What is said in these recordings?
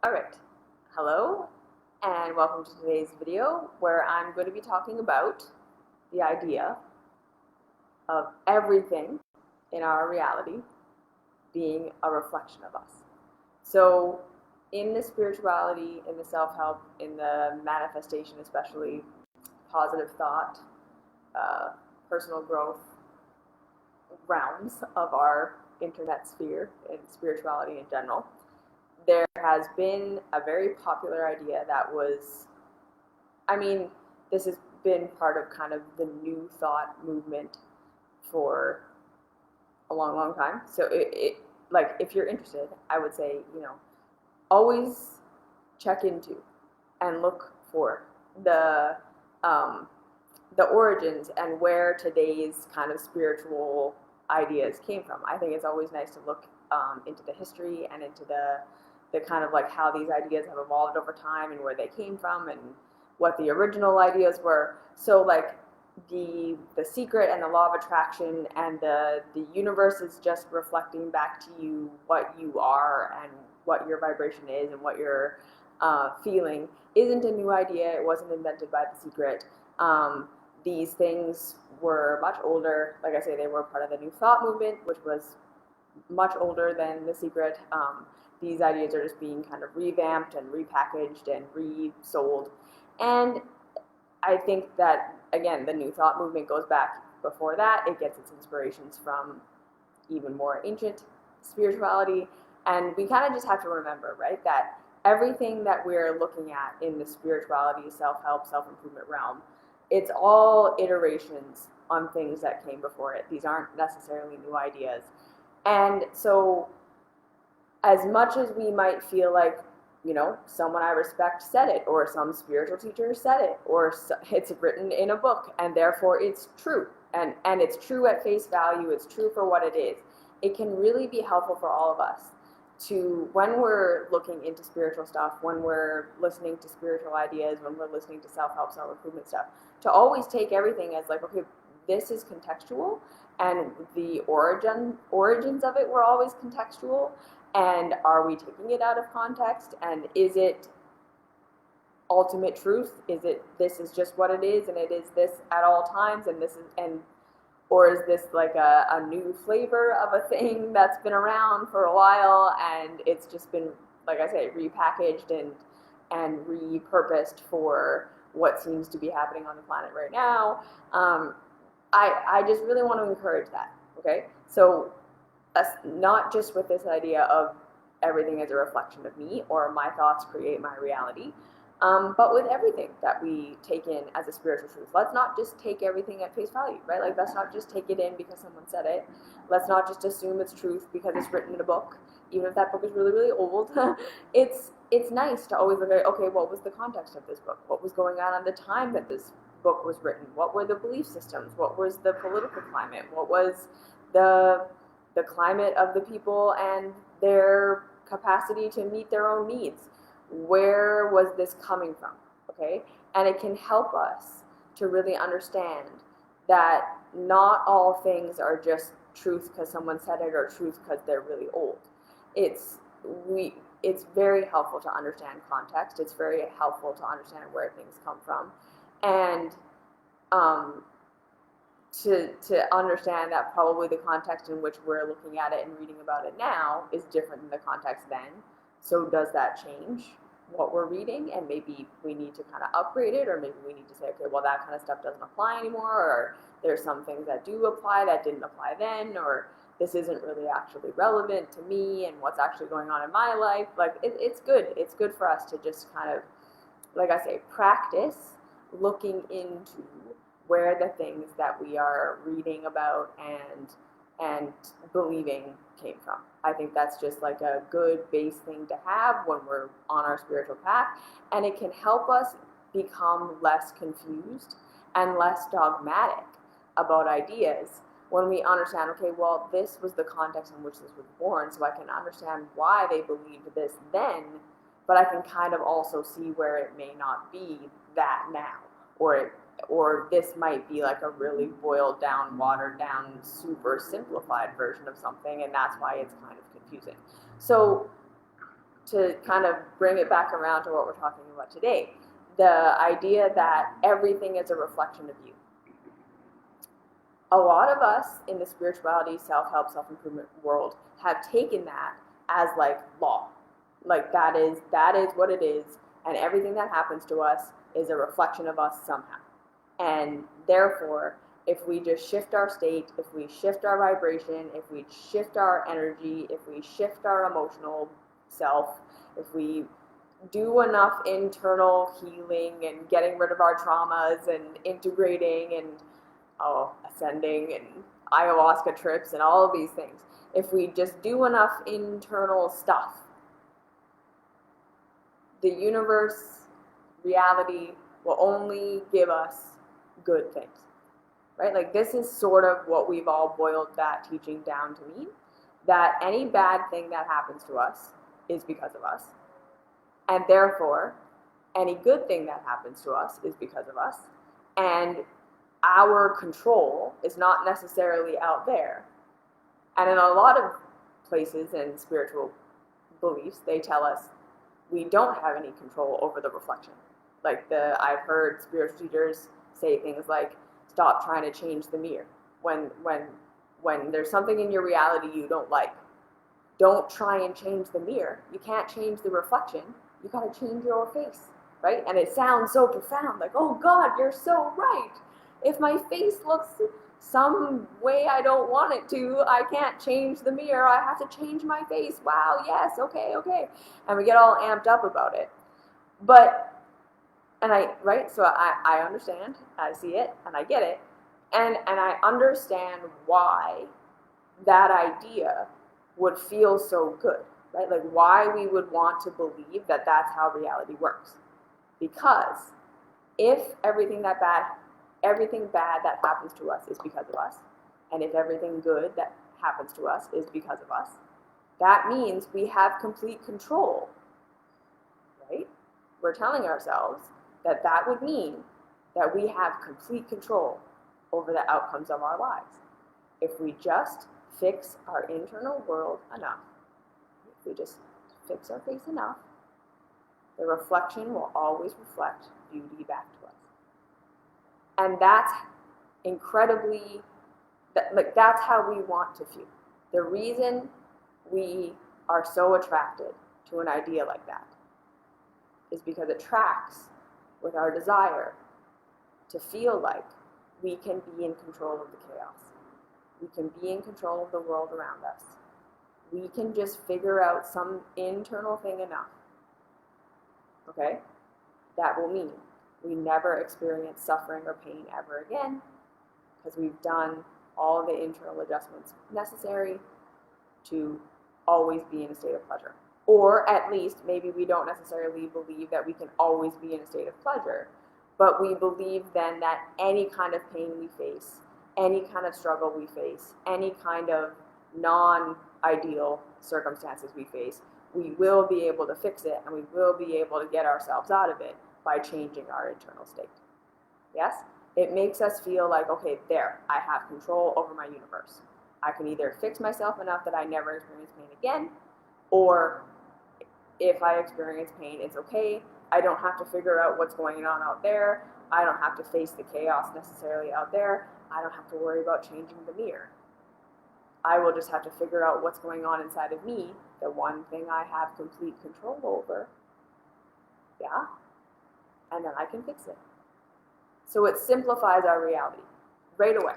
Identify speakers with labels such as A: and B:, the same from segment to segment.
A: Alright, hello and welcome to today's video where I'm going to be talking about the idea of everything in our reality being a reflection of us. So in the spirituality, in the self-help, in the manifestation especially, positive thought, personal growth realms of our internet sphere and spirituality in general, there has been a very popular idea that was, this has been part of kind of the new thought movement for a long, long time. So like, if you're interested, I would say, always check into and look for the origins and where today's kind of spiritual ideas came from. I think it's always nice to look into the history and into the kind of like how these ideas have evolved over time and where they came from and what the original ideas were. So like the secret and the law of attraction and the universe is just reflecting back to you what you are and what your vibration is and what you're feeling isn't a new idea. It wasn't invented by the secret. These things were much older. Like I say, they were part of the New Thought movement, which was much older than the secret. These ideas are just being kind of revamped and repackaged and resold. And I think that, again, the New Thought movement goes back before that. It gets its inspirations from even more ancient spirituality. And we kind of just have to remember, right, that everything that we're looking at in the spirituality, self-help, self-improvement realm, it's all iterations on things that came before it. These aren't necessarily new ideas. And so as much as we might feel like, someone I respect said it, or some spiritual teacher said it, or it's written in a book, and therefore it's true, and it's true at face value, it's true for what it is, it can really be helpful for all of us to, when we're looking into spiritual stuff, when we're listening to spiritual ideas, when we're listening to self-help, self-improvement stuff, to always take everything as like, okay, this is contextual, and the origins of it were always contextual. And are we taking it out of context? And is it ultimate truth? Is it, this is just what it is, and it is this at all times, and this is, or is this like a new flavor of a thing that's been around for a while, and it's just been, like I say, repackaged and repurposed for what seems to be happening on the planet right now? I just really want to encourage that, okay? So not just with this idea of everything as a reflection of me, or my thoughts create my reality, but with everything that we take in as a spiritual truth. Let's not just take everything at face value, right? Like, let's not just take it in because someone said it. Let's not just assume it's truth because it's written in a book, even if that book is really, really old. It's nice to always look at, okay, what was the context of this book? What was going on at the time that this book was written? What were the belief systems? What was the political climate? What was the climate of the people and their capacity to meet their own needs? Where was this coming from? Okay? And it can help us to really understand that not all things are just truth because someone said it, or truth because they're really old. It's very helpful to understand context. It's very helpful to understand where things come from, and to understand that probably the context in which we're looking at it and reading about it now is different than the context then. So does that change what we're reading? And maybe we need to kind of upgrade it, or maybe we need to say, okay, well, that kind of stuff doesn't apply anymore, or there's some things that do apply that didn't apply then, or this isn't really actually relevant to me and what's actually going on in my life. Like, it's good. It's good for us to just kind of, like I say, practice looking into where the things that we are reading about and believing came from. I think that's just like a good base thing to have when we're on our spiritual path, and it can help us become less confused and less dogmatic about ideas when we understand, okay, well, this was the context in which this was born, so I can understand why they believed this then, but I can kind of also see where it may not be that now, or this might be like a really boiled down, watered down, super simplified version of something, and that's why it's kind of confusing. So to kind of bring it back around to what we're talking about today, the idea that everything is a reflection of you. A lot of us in the spirituality, self-help, self-improvement world have taken that as like law. Like that is what it is, and everything that happens to us is a reflection of us somehow. And therefore, if we just shift our state, if we shift our vibration, if we shift our energy, if we shift our emotional self, if we do enough internal healing and getting rid of our traumas and integrating and ascending and ayahuasca trips and all of these things, if we just do enough internal stuff, the universe, reality will only give us good things, right? Like this is sort of what we've all boiled that teaching down to mean, that any bad thing that happens to us is because of us, and therefore any good thing that happens to us is because of us, and our control is not necessarily out there. And in a lot of places in spiritual beliefs, they tell us we don't have any control over the reflection. Like I've heard spiritual teachers say things like, stop trying to change the mirror. When there's something in your reality you don't like, don't try and change the mirror. You can't change the reflection. You got to change your face, right? And it sounds so profound, like, oh God, you're so right. If my face looks some way I don't want it to, I can't change the mirror. I have to change my face. Wow, yes, okay. And we get all amped up about it. So I understand, I see it, and I get it. And I understand why that idea would feel so good, right? Like why we would want to believe that that's how reality works. Because if everything bad that happens to us is because of us, and if everything good that happens to us is because of us, that means we have complete control, right? We're telling ourselves that would mean that we have complete control over the outcomes of our lives. If we just fix our internal world enough, if we just fix our face enough, the reflection will always reflect beauty back to us. And that's incredibly, that's how we want to feel. The reason we are so attracted to an idea like that is because it tracks with our desire to feel like we can be in control of the chaos. We can be in control of the world around us. We can just figure out some internal thing enough, okay? That will mean we never experience suffering or pain ever again, because we've done all the internal adjustments necessary to always be in a state of pleasure. Or at least, maybe we don't necessarily believe that we can always be in a state of pleasure, but we believe then that any kind of pain we face, any kind of struggle we face, any kind of non-ideal circumstances we face, we will be able to fix it, and we will be able to get ourselves out of it by changing our internal state. Yes? It makes us feel like, okay, there, I have control over my universe. I can either fix myself enough that I never experience pain again, or if I experience pain, it's okay. I don't have to figure out what's going on out there. I don't have to face the chaos necessarily out there. I don't have to worry about changing the mirror. I will just have to figure out what's going on inside of me, the one thing I have complete control over. Yeah? And then I can fix it. So it simplifies our reality right away.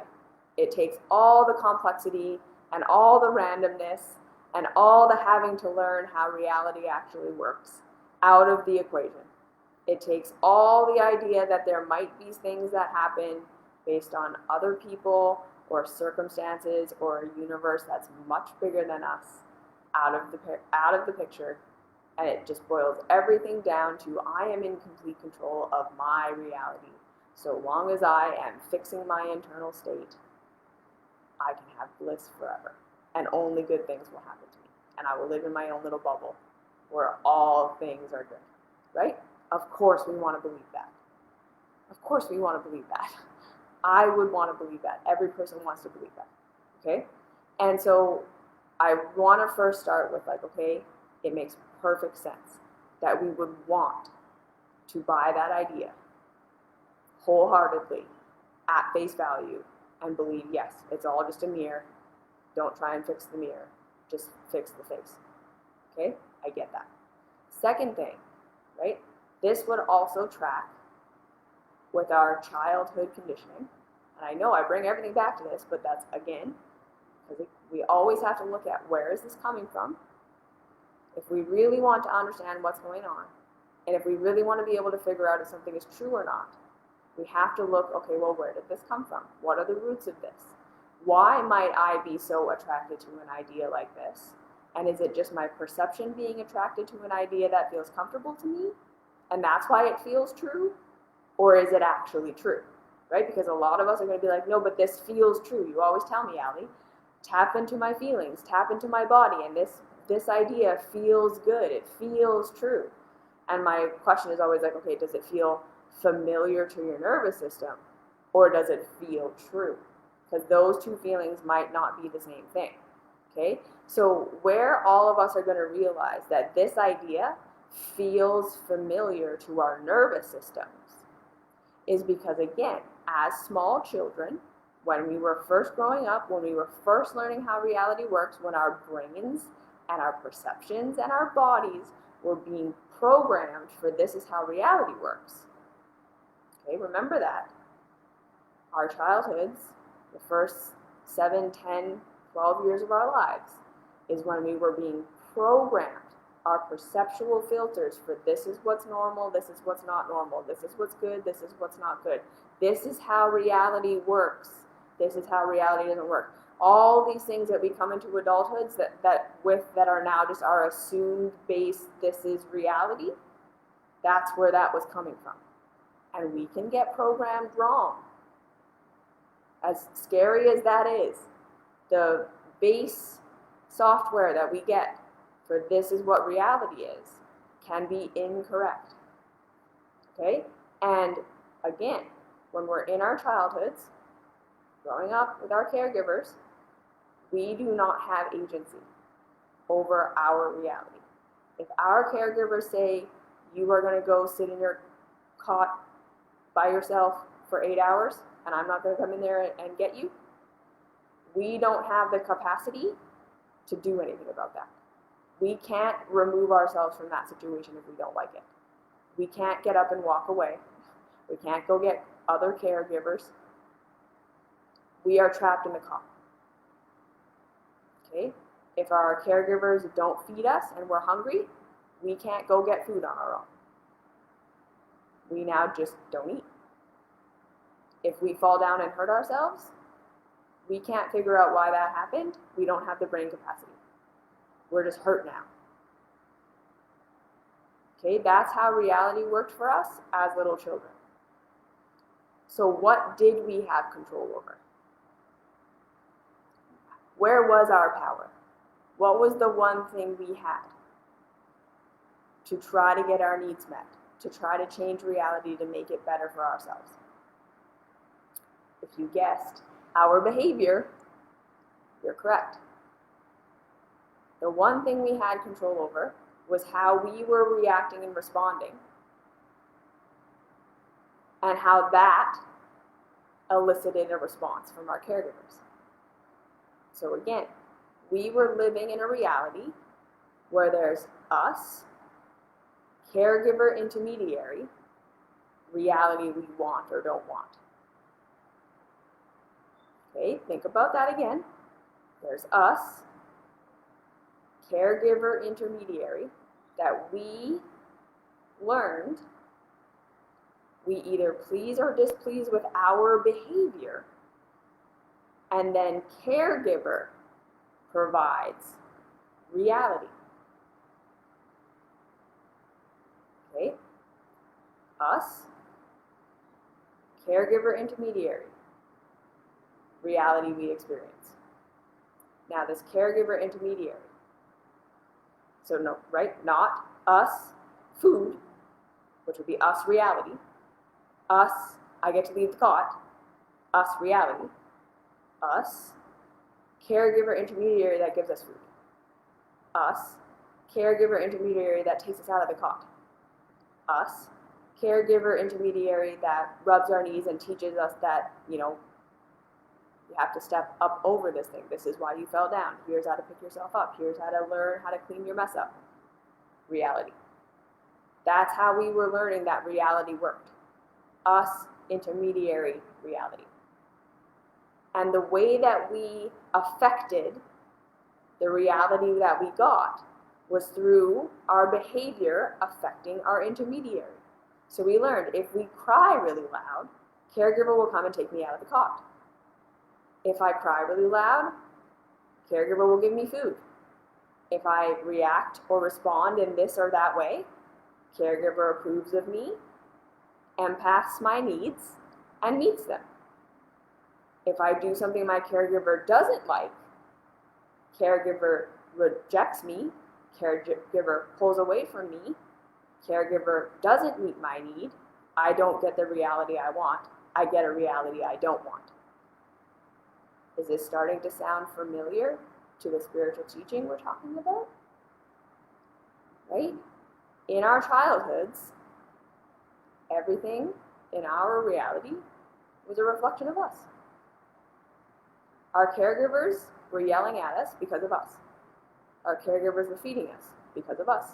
A: It takes all the complexity and all the randomness and all the having to learn how reality actually works out of the equation. It takes all the idea that there might be things that happen based on other people or circumstances or a universe that's much bigger than us out of the picture, and it just boils everything down to I am in complete control of my reality. So long as I am fixing my internal state, I can have bliss forever, and only good things will happen to me, and I will live in my own little bubble where all things are good, right? Of course we want to believe that. Of course we want to believe that. I would want to believe that. Every person wants to believe that, okay? And so I want to first start with like, okay, it makes perfect sense that we would want to buy that idea wholeheartedly at face value and believe, yes, it's all just a mirror. Don't try and fix the mirror. Just fix the face. Okay? I get that. Second thing, right? This would also track with our childhood conditioning. And I know I bring everything back to this, but that's, again, because we always have to look at where is this coming from. If we really want to understand what's going on, and if we really want to be able to figure out if something is true or not, we have to look, okay, well, where did this come from? What are the roots of this? Why might I be so attracted to an idea like this? And is it just my perception being attracted to an idea that feels comfortable to me? And that's why it feels true? Or is it actually true? Right? Because a lot of us are going to be like, no, but this feels true. You always tell me, Allie, tap into my feelings, tap into my body, and this idea feels good. It feels true. And my question is always like, okay, does it feel familiar to your nervous system, or does it feel true? Because those two feelings might not be the same thing. Okay? So where all of us are going to realize that this idea feels familiar to our nervous systems is because, again, as small children, when we were first growing up, when we were first learning how reality works, when our brains and our perceptions and our bodies were being programmed for this is how reality works. Okay, remember that. Our childhoods, the first 7, 10, 12 years of our lives, is when we were being programmed. Our perceptual filters for this is what's normal, this is what's not normal, this is what's good, this is what's not good. This is how reality works. This is how reality doesn't work. All these things that we come into adulthoods that are now just our assumed base, this is reality, that's where that was coming from. And we can get programmed wrong. As scary as that is, the base software that we get for this is what reality is can be incorrect. Okay? And again, when we're in our childhoods, growing up with our caregivers, we do not have agency over our reality. If our caregivers say, you are going to go sit in your cot by yourself for 8 hours, and I'm not going to come in there and get you, we don't have the capacity to do anything about that. We can't remove ourselves from that situation if we don't like it. We can't get up and walk away. We can't go get other caregivers. We are trapped in the cot. Okay? If our caregivers don't feed us and we're hungry, we can't go get food on our own. We now just don't eat. If we fall down and hurt ourselves, we can't figure out why that happened. We don't have the brain capacity. We're just hurt now. Okay, that's how reality worked for us as little children. So what did we have control over? Where was our power? What was the one thing we had to try to get our needs met, to try to change reality to make it better for ourselves? If you guessed our behavior, you're correct. The one thing we had control over was how we were reacting and responding, and how that elicited a response from our caregivers. So again, we were living in a reality where there's us, caregiver intermediary, reality we want or don't want. Okay, think about that again. There's us, caregiver intermediary, that we learned we either please or displease with our behavior, and then caregiver provides reality. Okay? Us, caregiver intermediary, reality we experience. Now this caregiver intermediary, so no, right? Not us, food, which would be us reality. Us, I get to leave the cot. Us reality. Us, caregiver intermediary that gives us food. Us, Caregiver intermediary that takes us out of the cot? Us. Caregiver intermediary that rubs our knees and teaches us that, you have to step up over this thing. This is why you fell down. Here's how to pick yourself up. Here's how to learn how to clean your mess up. Reality. That's how we were learning that reality worked. Us, intermediary reality. And the way that we affected the reality that we got was through our behavior affecting our intermediary. So we learned if we cry really loud, caregiver will come and take me out of the cot. If I cry really loud, caregiver will give me food. If I react or respond in this or that way, caregiver approves of me, empaths my needs, and meets them. If I do something my caregiver doesn't like, caregiver rejects me, caregiver pulls away from me, caregiver doesn't meet my need, I don't get the reality I want, I get a reality I don't want. Is this starting to sound familiar to the spiritual teaching we're talking about? Right? In our childhoods, everything in our reality was a reflection of us. Our caregivers were yelling at us because of us. Our caregivers were feeding us because of us.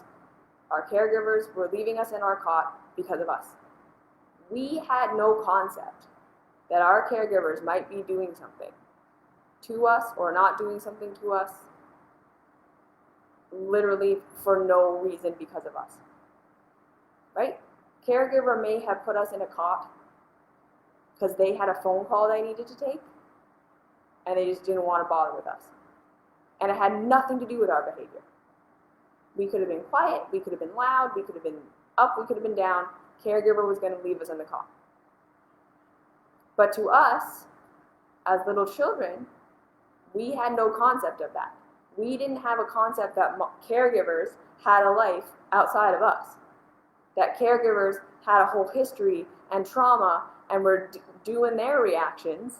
A: Our caregivers were leaving us in our cot because of us. We had no concept that our caregivers might be doing something to us or not doing something to us, literally for no reason because of us. Right? Caregiver may have put us in a cot because they had a phone call they needed to take, and they just didn't want to bother with us. And it had nothing to do with our behavior. We could have been quiet, we could have been loud, we could have been up, we could have been down. Caregiver was going to leave us in the cot. But to us, as little children, we had no concept of that. We didn't have a concept that caregivers had a life outside of us. That caregivers had a whole history and trauma and were doing their reactions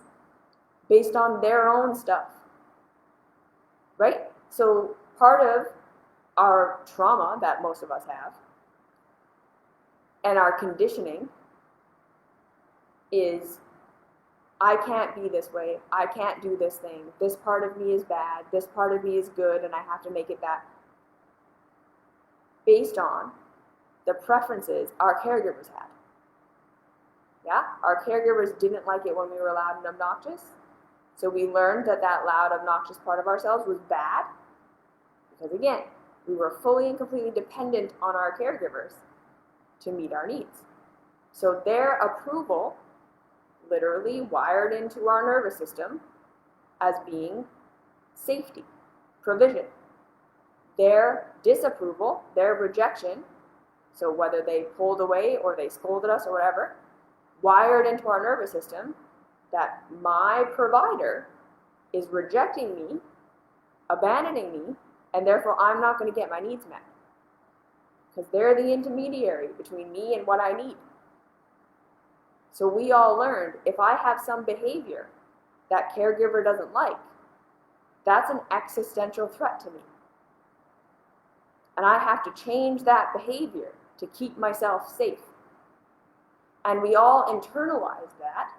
A: based on their own stuff. Right? So part of our trauma that most of us have and our conditioning is, I can't be this way, I can't do this thing, this part of me is bad, this part of me is good, and I have to make it that, based on the preferences our caregivers had. Yeah? Our caregivers didn't like it when we were loud and obnoxious, so we learned that that loud, obnoxious part of ourselves was bad, because again, we were fully and completely dependent on our caregivers to meet our needs. So their approval literally wired into our nervous system as being safety, provision. Their disapproval, their rejection, so whether they pulled away or they scolded us or whatever, wired into our nervous system that my provider is rejecting me, abandoning me, and therefore I'm not going to get my needs met. Because they're the intermediary between me and what I need. So we all learned, if I have some behavior that caregiver doesn't like, that's an existential threat to me. And I have to change that behavior to keep myself safe. And we all internalize that.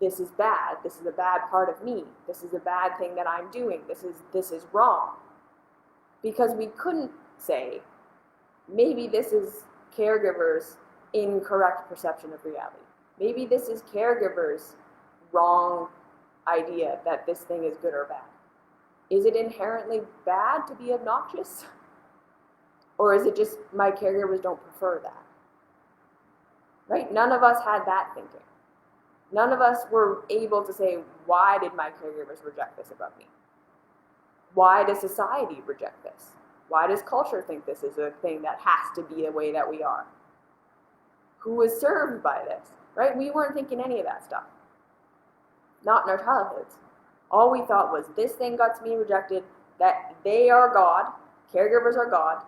A: This is bad. This is a bad part of me. This is a bad thing that I'm doing. This is wrong. Because we couldn't say, maybe this is caregivers' incorrect perception of reality. Maybe this is caregivers' wrong idea that this thing is good or bad. Is it inherently bad to be obnoxious? Or is it just my caregivers don't prefer that? Right? None of us had that thinking. None of us were able to say, why did my caregivers reject this about me? Why does society reject this? Why does culture think this is a thing that has to be the way that we are? Who is served by this? Right? We weren't thinking any of that stuff. Not in our childhoods. All we thought was, this thing got me rejected, that they are God, caregivers are God.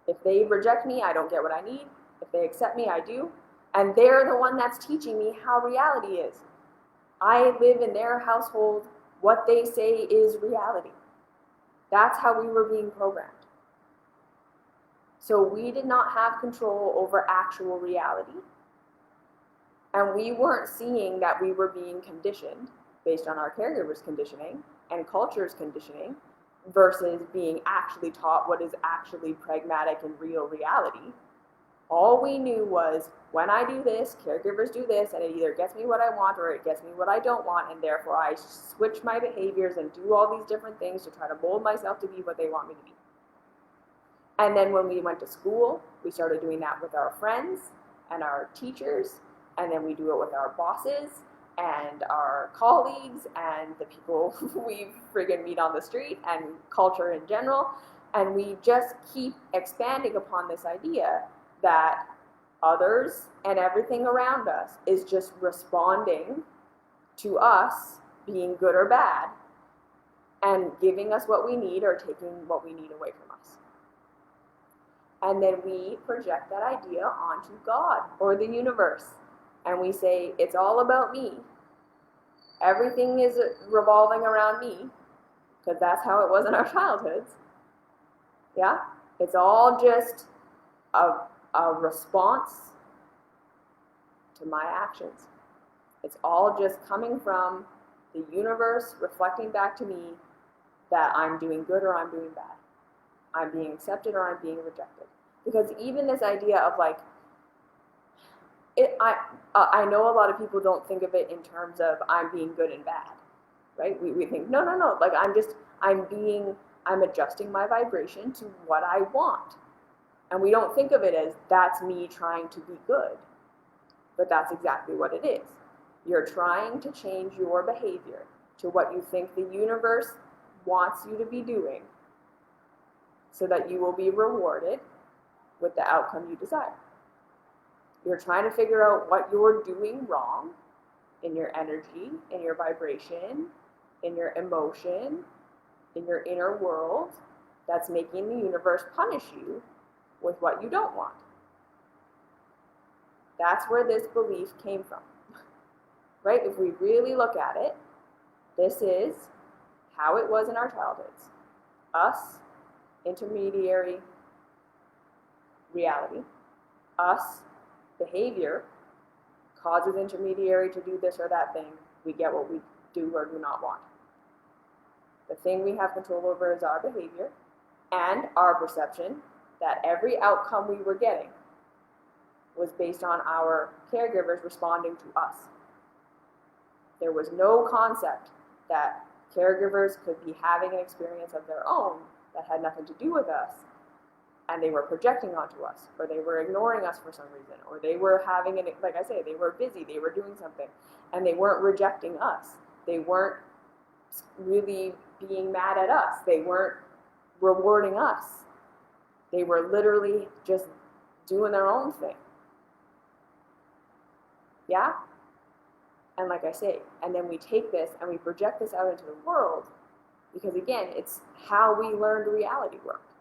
A: If they reject me, I don't get what I need. If they accept me, I do. And they're the one that's teaching me how reality is. I live in their household. What they say is reality. That's how we were being programmed. So we did not have control over actual reality. And we weren't seeing that we were being conditioned based on our caregivers' conditioning and culture's conditioning versus being actually taught what is actually pragmatic and real reality. All we knew was, when I do this, caregivers do this, and it either gets me what I want or it gets me what I don't want, and therefore I switch my behaviors and do all these different things to try to mold myself to be what they want me to be. And then when we went to school, we started doing that with our friends and our teachers, and then we do it with our bosses and our colleagues and the people we friggin' meet on the street and culture in general. And we just keep expanding upon this idea that others and everything around us is just responding to us being good or bad and giving us what we need or taking what we need away from us. And then we project that idea onto God or the universe. And we say, it's all about me. Everything is revolving around me. Because that's how it was in our childhoods. Yeah? It's all just a response to my actions. It's all just coming from the universe reflecting back to me that I'm doing good or I'm doing bad. I'm being accepted or I'm being rejected. Because even this idea of like, I know a lot of people don't think of it in terms of I'm being good and bad, right? We think, no, like I'm adjusting my vibration to what I want. And we don't think of it as that's me trying to be good. But that's exactly what it is. You're trying to change your behavior to what you think the universe wants you to be doing so that you will be rewarded with the outcome you desire. You're trying to figure out what you're doing wrong in your energy, in your vibration, in your emotion, in your inner world that's making the universe punish you with what you don't want. That's where this belief came from, right? If we really look at it, this is how it was in our childhoods. Us, intermediary reality. Us, behavior, causes intermediary to do this or that thing. We get what we do or do not want. The thing we have control over is our behavior and our perception that every outcome we were getting was based on our caregivers responding to us. There was no concept that caregivers could be having an experience of their own that had nothing to do with us, and they were projecting onto us, or they were ignoring us for some reason, or they were having like I say, they were busy, they were doing something, and they weren't rejecting us. They weren't really being mad at us. They weren't rewarding us. They were literally just doing their own thing. Yeah? And like I say, and then we take this and we project this out into the world because, again, it's how we learned reality worked.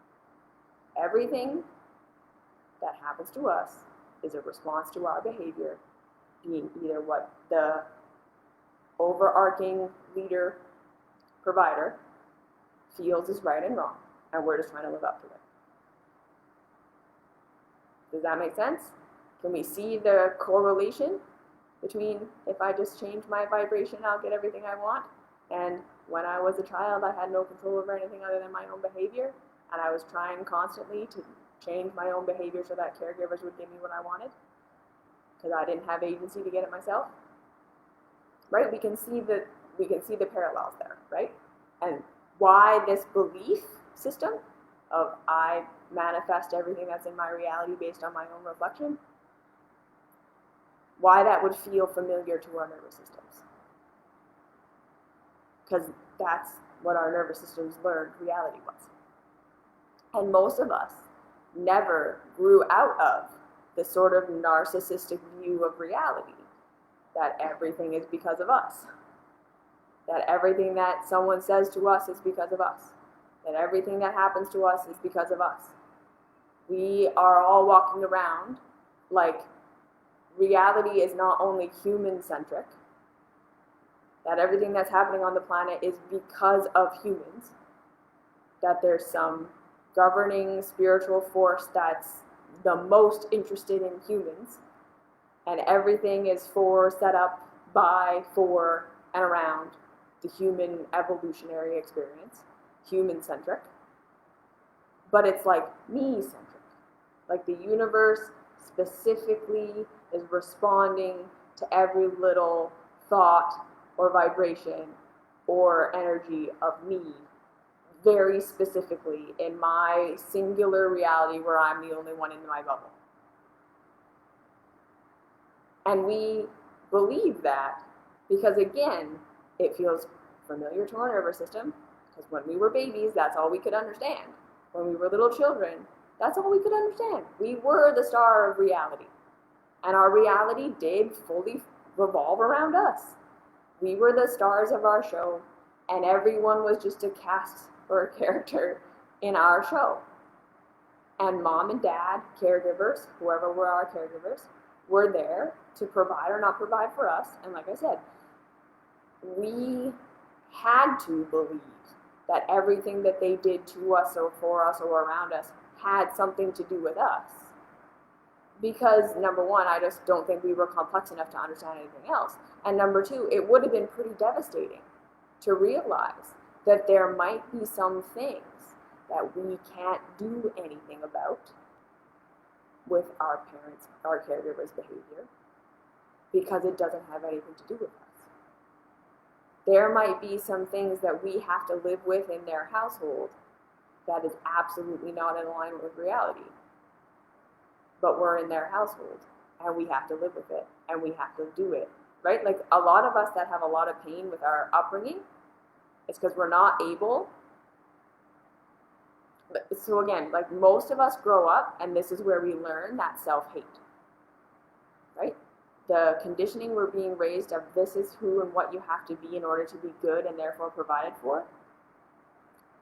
A: Everything that happens to us is a response to our behavior, being either what the overarching leader, provider, feels is right and wrong, and we're just trying to live up to it. Does that make sense? Can we see the correlation between if I just change my vibration, I'll get everything I want, and when I was a child, I had no control over anything other than my own behavior, and I was trying constantly to change my own behavior so that caregivers would give me what I wanted, because I didn't have agency to get it myself. Right? We can see the parallels there, right? And why this belief system of I manifest everything that's in my reality based on my own reflection, why that would feel familiar to our nervous systems. Because that's what our nervous systems learned reality was. And most of us never grew out of the sort of narcissistic view of reality that everything is because of us. That everything that someone says to us is because of us. That everything that happens to us is because of us. We are all walking around like reality is not only human-centric, that everything that's happening on the planet is because of humans, that there's some governing spiritual force that's the most interested in humans, and everything is set up by, for, and around the human evolutionary experience, human-centric, but it's like me-centric. Like the universe specifically is responding to every little thought or vibration or energy of me very specifically in my singular reality where I'm the only one in my bubble. And we believe that because, again, it feels familiar to our nervous system, because when we were babies, that's all we could understand. When we were little children, that's all we could understand. We were the star of reality. And our reality did fully revolve around us. We were the stars of our show, and everyone was just a cast or a character in our show. And mom and dad, caregivers, whoever were our caregivers, were there to provide or not provide for us. And like I said, we had to believe that everything that they did to us or for us or around us had something to do with us. Because number one, I just don't think we were complex enough to understand anything else. And number two, it would have been pretty devastating to realize that there might be some things that we can't do anything about with our parents, our caregivers' behavior, because it doesn't have anything to do with us. There might be some things that we have to live with in their household that is absolutely not in line with reality. But we're in their household, and we have to live with it, and we have to do it, right? Like a lot of us that have a lot of pain with our upbringing, it's because we're not able. So again, like most of us grow up, and this is where we learn that self-hate, right? The conditioning we're being raised of this is who and what you have to be in order to be good and therefore provided for,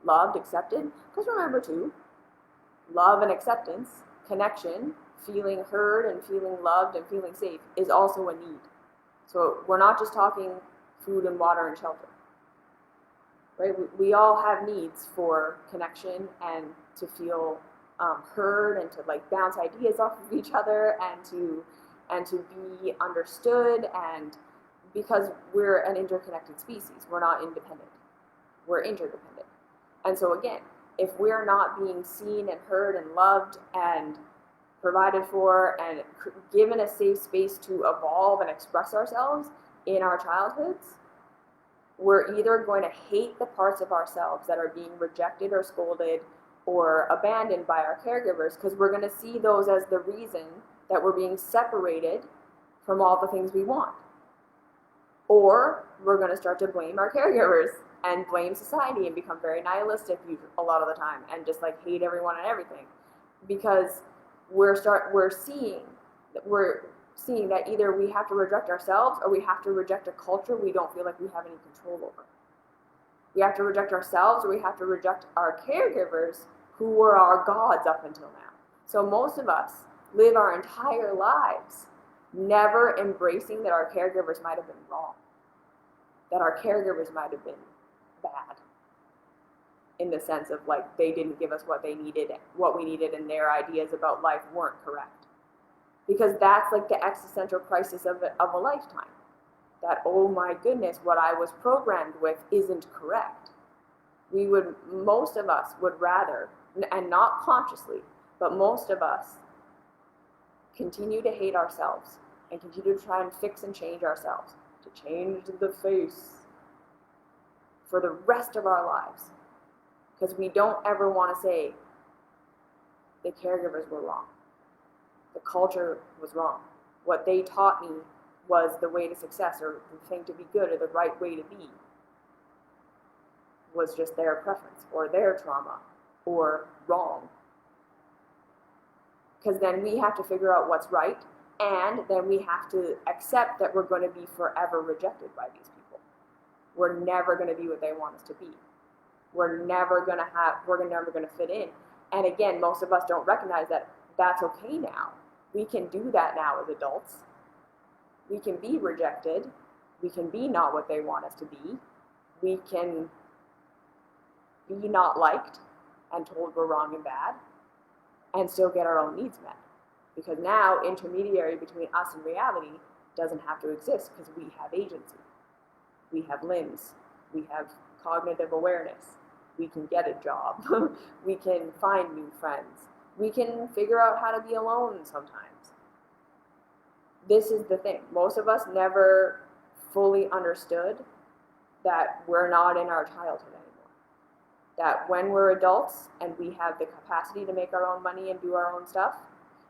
A: loved, accepted. Because remember too, love and acceptance, connection, feeling heard and feeling loved and feeling safe is also a need. So we're not just talking food and water and shelter, right? We all have needs for connection and to feel heard and to like bounce ideas off of each other and to be understood, and because we're an interconnected species, we're not independent, we're interdependent. And so again, if we're not being seen and heard and loved and provided for and given a safe space to evolve and express ourselves in our childhoods, we're either going to hate the parts of ourselves that are being rejected or scolded or abandoned by our caregivers, because we're going to see those as the reason that we're being separated from all the things we want. Or we're going to start to blame our caregivers and blame society and become very nihilistic a lot of the time and just like hate everyone and everything, because we're seeing that either we have to reject ourselves or we have to reject a culture we don't feel like we have any control over. We have to reject ourselves or we have to reject our caregivers who were our gods up until now. So most of us live our entire lives never embracing that our caregivers might have been wrong, that our caregivers might have been bad, in the sense of like they didn't give us what we needed, and their ideas about life weren't correct. Because that's like the existential crisis of a lifetime. That, oh my goodness, what I was programmed with isn't correct. Most of us would rather, and not consciously, but most of us continue to hate ourselves and continue to try and fix and change ourselves, to change the face for the rest of our lives. Because we don't ever want to say the caregivers were wrong. The culture was wrong. What they taught me was the way to success, or the thing to be good, or the right way to be, was just their preference or their trauma or wrong. Because then we have to figure out what's right, and then we have to accept that we're going to be forever rejected by these people. We're never going to be what they want us to be. We're never going to fit in. And again, most of us don't recognize that that's okay now. We can do that now as adults. We can be rejected. We can be not what they want us to be. We can be not liked and told we're wrong and bad, and still get our own needs met. Because now intermediary between us and reality doesn't have to exist because we have agency. We have limbs. We have cognitive awareness. We can get a job. We can find new friends. We can figure out how to be alone sometimes. This is the thing. Most of us never fully understood that we're not in our childhood anymore. That when we're adults and we have the capacity to make our own money and do our own stuff,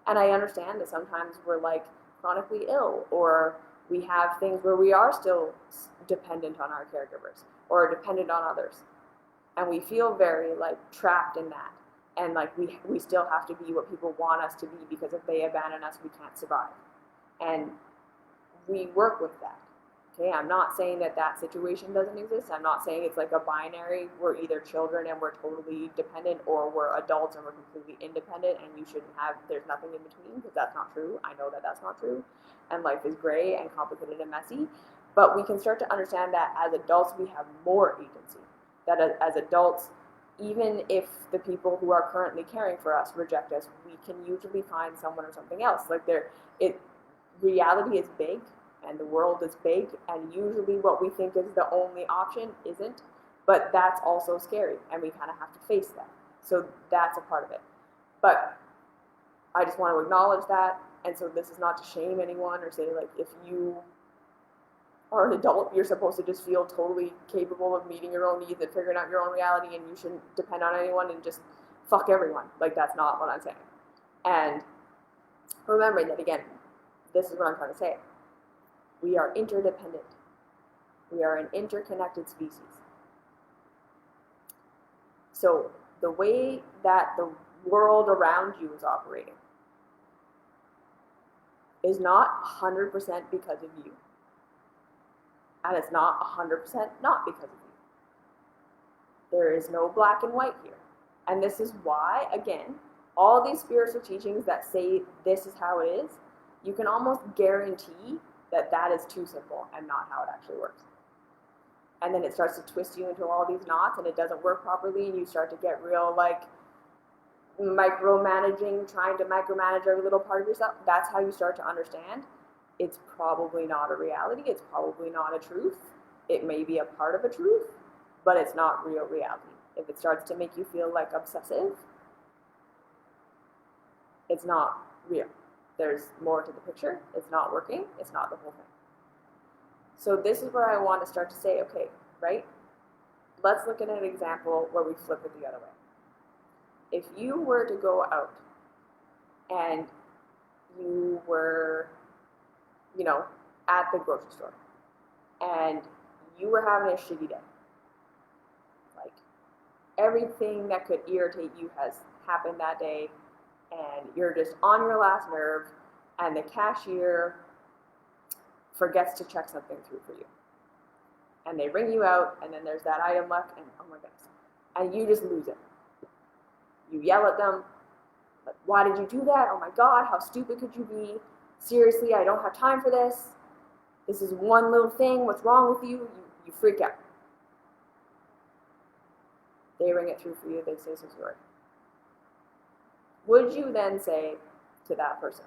A: and I understand that sometimes we're like chronically ill, or we have things where we are still dependent on our caregivers or dependent on others, and we feel very like trapped in that, and like we still have to be what people want us to be, because if they abandon us, we can't survive. And we work with that. Okay, I'm not saying that that situation doesn't exist. I'm not saying it's like a binary. We're either children and we're totally dependent, or we're adults and we're completely independent, and you shouldn't have, there's nothing in between, because that's not true. I know that that's not true. And life is gray and complicated and messy. But we can start to understand that as adults, we have more agency. That as adults, even if the people who are currently caring for us reject us, we can usually find someone or something else. Like reality is big, and the world is big, and usually what we think is the only option isn't, but that's also scary, and we kind of have to face that. So that's a part of it. But I just want to acknowledge that, and so this is not to shame anyone or say, like, if you are an adult, you're supposed to just feel totally capable of meeting your own needs and figuring out your own reality, and you shouldn't depend on anyone and just fuck everyone. Like, that's not what I'm saying. And remembering that, again, this is what I'm trying to say. We are interdependent. We are an interconnected species. So the way that the world around you is operating is not 100% because of you. And it's not 100% not because of you. There is no black and white here. And this is why, again, all these spiritual teachings that say this is how it is, you can almost guarantee that that is too simple and not how it actually works. And then it starts to twist you into all these knots, and it doesn't work properly, and you start to get real, like, micromanaging, trying to micromanage every little part of yourself. That's how you start to understand it's probably not a reality. It's probably not a truth. It may be a part of a truth, but it's not real reality. If it starts to make you feel like obsessive, it's not real. There's more to the picture. It's not working. It's not the whole thing. So this is where I want to start to say, okay, right? Let's look at an example where we flip it the other way. If you were to go out and you were, at the grocery store and you were having a shitty day, like everything that could irritate you has happened that day, and you're just on your last nerve, and the cashier forgets to check something through for you. And they ring you out, and then there's that item left, and oh my goodness. And you just lose it. You yell at them, like, why did you do that? Oh my God, how stupid could you be? Seriously, I don't have time for this. This is one little thing. What's wrong with you? You freak out. They ring it through for you. They say so sorry. Would you then say to that person,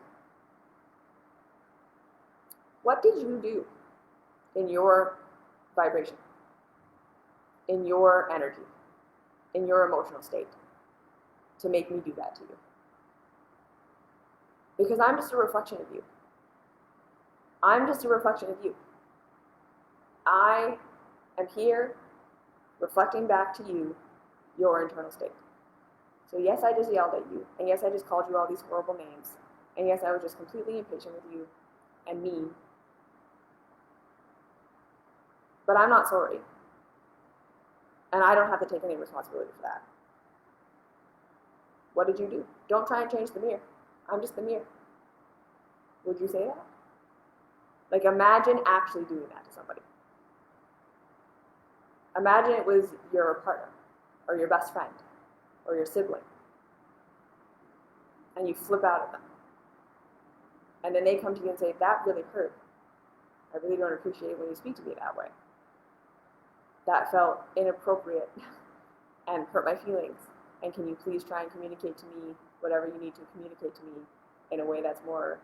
A: what did you do in your vibration, in your energy, in your emotional state to make me do that to you? Because I'm just a reflection of you. I'm just a reflection of you. I am here reflecting back to you your internal state. So yes, I just yelled at you, and yes, I just called you all these horrible names, and yes, I was just completely impatient with you and mean. But I'm not sorry. And I don't have to take any responsibility for that. What did you do? Don't try and change the mirror. I'm just the mirror. Would you say that? Like, imagine actually doing that to somebody. Imagine it was your partner, or your best friend, or your sibling, and you flip out at them. And then they come to you and say, that really hurt. I really don't appreciate it when you speak to me that way. That felt inappropriate and hurt my feelings. And can you please try and communicate to me whatever you need to communicate to me in a way that's more,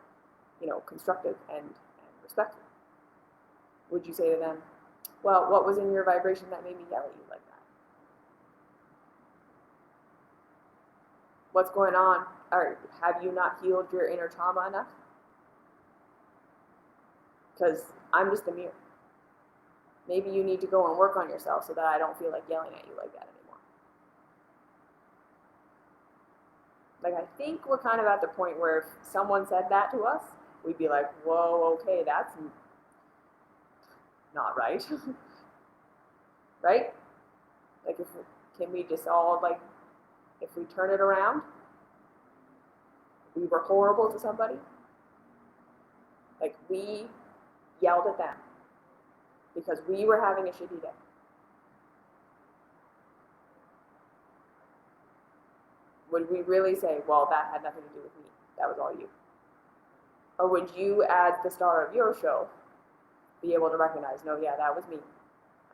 A: constructive and respectful? Would you say to them, well, what was in your vibration that made me yell at you like that? What's going on? Or have you not healed your inner trauma enough? Because I'm just a mirror. Maybe you need to go and work on yourself so that I don't feel like yelling at you like that anymore. Like, I think we're kind of at the point where if someone said that to us, we'd be like, whoa, okay, that's not right. Right? Like, can we just all, if we turn it around, we were horrible to somebody, like we yelled at them because we were having a shitty day. Would we really say, well, that had nothing to do with me, that was all you? Or would you, as the star of your show, be able to recognize, no, yeah, that was me.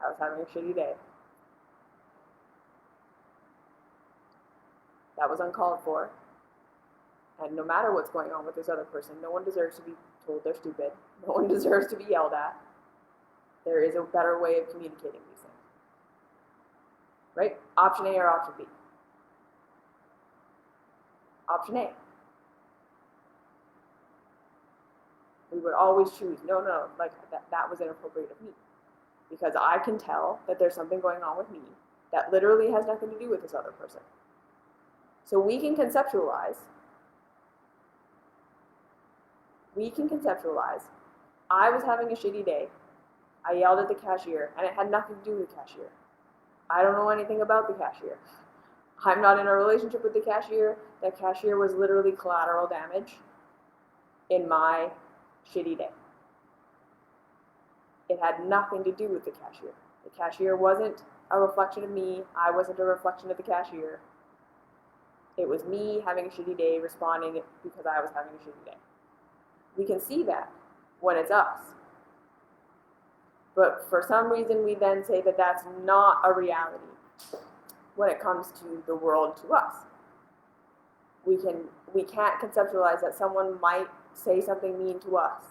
A: I was having a shitty day. That was uncalled for. And no matter what's going on with this other person, no one deserves to be told they're stupid. No one deserves to be yelled at. There is a better way of communicating these things. Right? Option A or option B? Option A. We would always choose, no, like that was inappropriate of me. Because I can tell that there's something going on with me that literally has nothing to do with this other person. So we can conceptualize, I was having a shitty day, I yelled at the cashier, and it had nothing to do with the cashier. I don't know anything about the cashier. I'm not in a relationship with the cashier. That cashier was literally collateral damage in my shitty day. It had nothing to do with the cashier. The cashier wasn't a reflection of me. I wasn't a reflection of the cashier. It was me having a shitty day, responding because I was having a shitty day. We can see that when it's us. But for some reason, we then say that that's not a reality when it comes to the world to us. We can't conceptualize that someone might say something mean to us,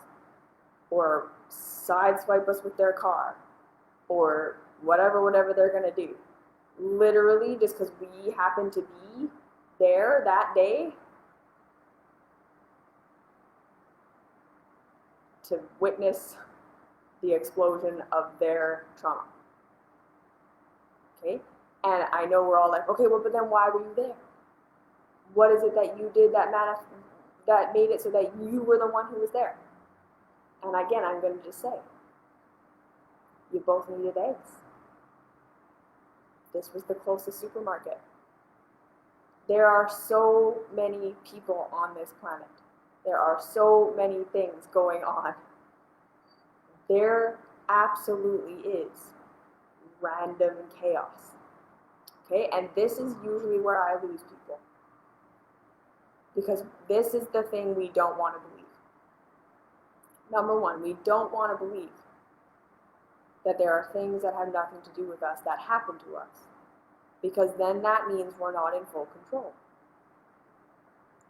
A: or sideswipe us with their car, or whatever they're going to do. Literally, just because we happen to be there that day to witness the explosion of their trauma. Okay? And I know we're all like, okay, well, but then why were you there? What is it that you did that made it so that you were the one who was there? And again, I'm going to just say, you both needed eggs. This was the closest supermarket. There are so many people on this planet. There are so many things going on. There absolutely is random chaos. Okay, and this is usually where I lose people. Because this is the thing we don't want to believe. Number one, we don't want to believe that there are things that have nothing to do with us that happen to us. Because then that means we're not in full control.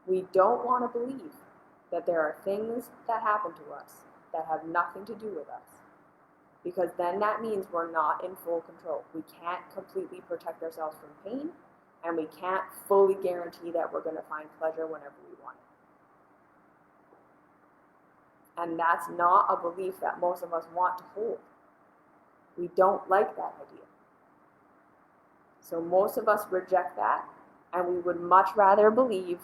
A: We don't want to believe that there are things that happen to us that have nothing to do with us. Because then that means we're not in full control. We can't completely protect ourselves from pain, and we can't fully guarantee that we're going to find pleasure whenever we want it. And that's not a belief that most of us want to hold. We don't like that idea. So most of us reject that, and we would much rather believe,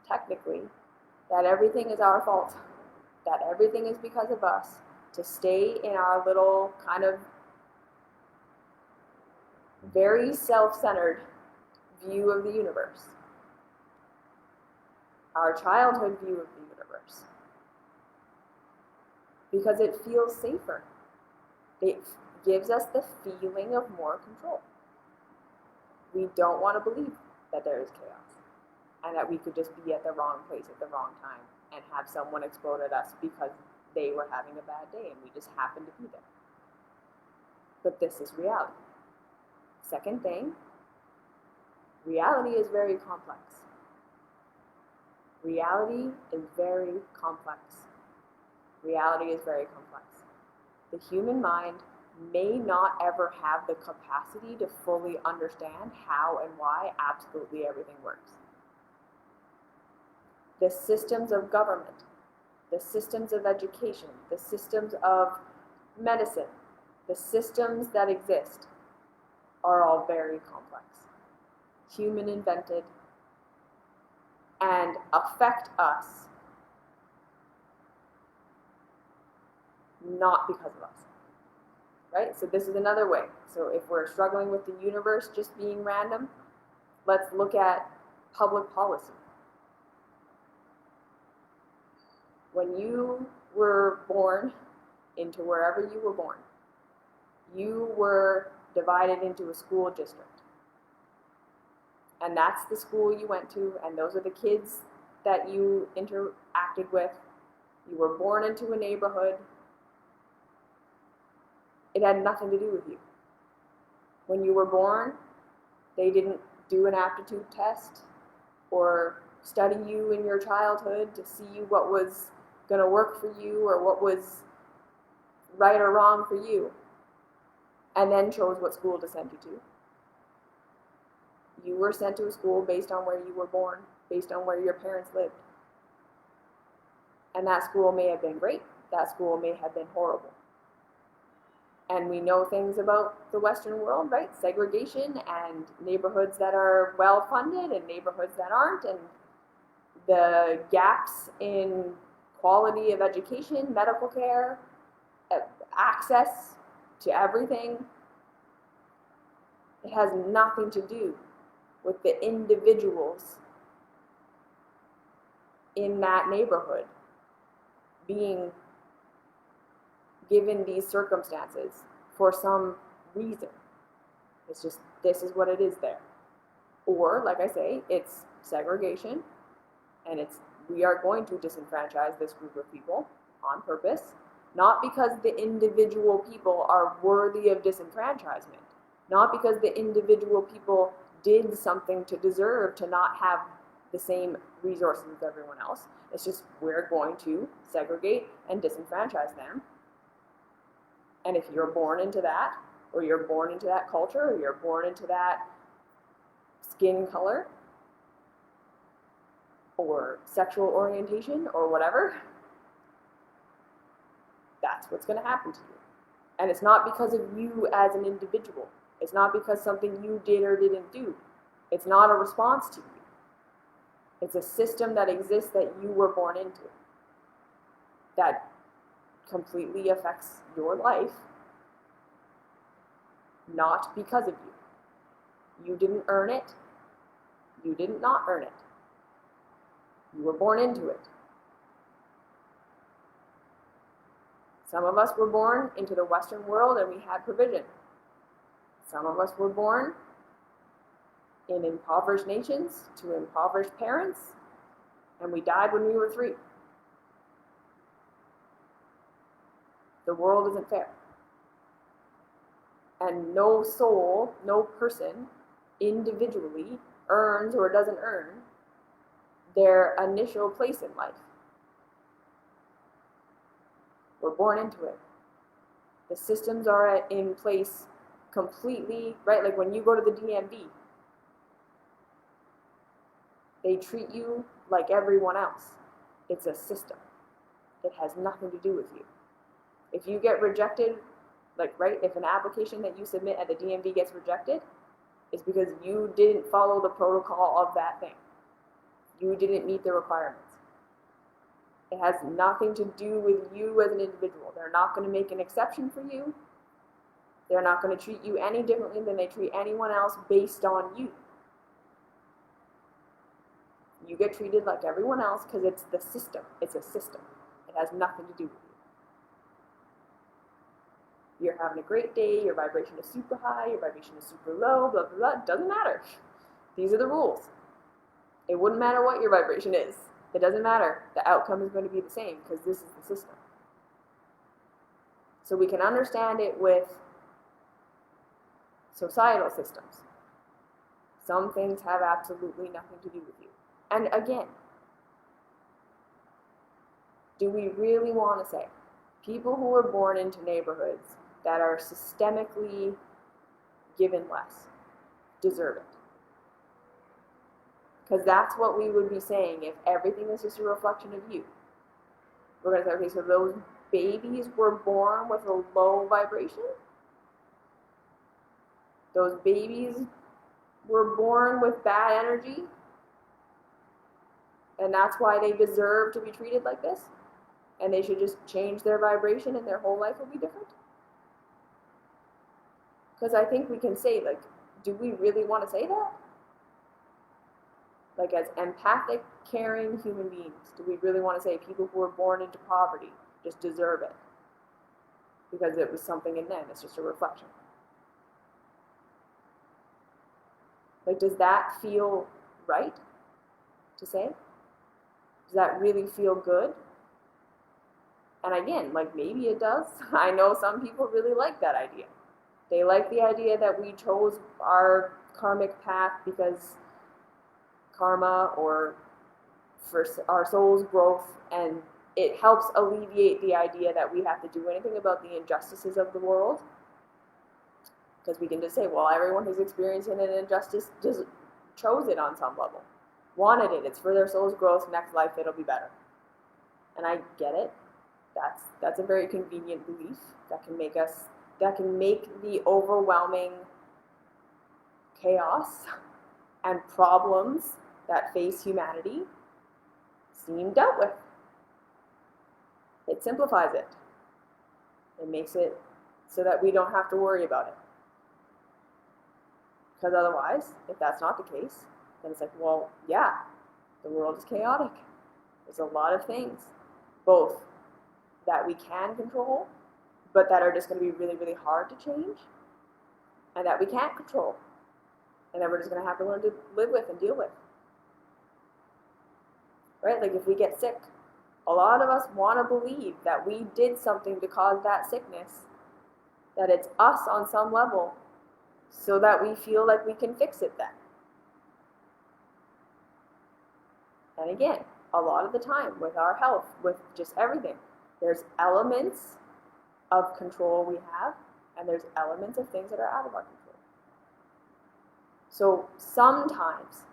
A: technically, that everything is our fault, that everything is because of us, to stay in our little kind of very self-centered view of the universe, our childhood view of the universe, because it feels safer. It gives us the feeling of more control. We don't want to believe that there is chaos and that we could just be at the wrong place at the wrong time and have someone explode at us because they were having a bad day and we just happened to be there. But this is reality. Second thing, reality is very complex. Reality is very complex. Reality is very complex. The human mind may not ever have the capacity to fully understand how and why absolutely everything works. The systems of government, the systems of education, the systems of medicine, the systems that exist are all very complex, human invented, and affect us not because of us, right? So this is another way. So if we're struggling with the universe just being random, let's look at public policy. When you were born into wherever you were born, you were divided into a school district. And that's the school you went to, and those are the kids that you interacted with. You were born into a neighborhood. It had nothing to do with you. When you were born, they didn't do an aptitude test or study you in your childhood to see what was going to work for you or what was right or wrong for you, and then chose what school to send you to. You were sent to a school based on where you were born, based on where your parents lived. And that school may have been great. That school may have been horrible. And we know things about the Western world, right? Segregation and neighborhoods that are well-funded and neighborhoods that aren't, and the gaps in quality of education, medical care, access to everything. It has nothing to do with the individuals in that neighborhood being given these circumstances for some reason. It's just, this is what it is there. Or, like I say, it's segregation, and we are going to disenfranchise this group of people on purpose, not because the individual people are worthy of disenfranchisement, not because the individual people did something to deserve to not have the same resources as everyone else. It's just, we're going to segregate and disenfranchise them. And if you're born into that, or you're born into that culture, or you're born into that skin color, or sexual orientation, or whatever, that's what's going to happen to you. And it's not because of you as an individual. It's not because something you did or didn't do. It's not a response to you. It's a system that exists that you were born into that completely affects your life, not because of you. You didn't earn it. You didn't not earn it. You were born into it. Some of us were born into the Western world and we had provision. Some of us were born in impoverished nations to impoverished parents, and we died when we were 3. The world isn't fair. And no soul, no person, individually earns or doesn't earn their initial place in life. We're born into it. The systems are in place completely, right? Like when you go to the DMV, they treat you like everyone else. It's a system. It has nothing to do with you. If you get rejected, like, right, if an application that you submit at the DMV gets rejected, it's because you didn't follow the protocol of that thing. You didn't meet the requirements. It has nothing to do with you as an individual. They're not going to make an exception for you. They're not going to treat you any differently than they treat anyone else based on you. You get treated like everyone else because it's the system. It's a system. It has nothing to do with you. You're having a great day, your vibration is super high, your vibration is super low, blah, blah, blah. It doesn't matter. These are the rules. It wouldn't matter what your vibration is. It doesn't matter. The outcome is going to be the same because this is the system. So we can understand it with societal systems. Some things have absolutely nothing to do with you. And again, do we really want to say people who were born into neighborhoods that are systemically given less deserve it? Because that's what we would be saying if everything is just a reflection of you. We're going to say, okay, so those babies were born with a low vibration? Those babies were born with bad energy? And that's why they deserve to be treated like this? And they should just change their vibration and their whole life will be different? Because I think we can say, like, do we really want to say that? Like, as empathic, caring human beings, do we really want to say people who were born into poverty just deserve it? Because it was something in them, it's just a reflection. Like, does that feel right to say? Does that really feel good? And again, like, maybe it does. I know some people really like that idea. They like the idea that we chose our karmic path because karma or for our soul's growth, and it helps alleviate the idea that we have to do anything about the injustices of the world. Because we can just say, well, everyone who's experiencing an injustice just chose it on some level. Wanted it. It's for their soul's growth. Next life, it'll be better. And I get it. That's a very convenient belief that can make the overwhelming chaos and problems that face humanity seem dealt with. It simplifies it. It makes it so that we don't have to worry about it. Because otherwise, if that's not the case, then it's like, well, yeah, the world is chaotic. There's a lot of things, both that we can control, but that are just going to be really, really hard to change, and that we can't control, and that we're just going to have to learn to live with and deal with. Right? Like, if we get sick, a lot of us want to believe that we did something to cause that sickness, that it's us on some level, so that we feel like we can fix it then. And again, a lot of the time with our health, with just everything, there's elements of control we have, and there's elements of things that are out of our control. So sometimes,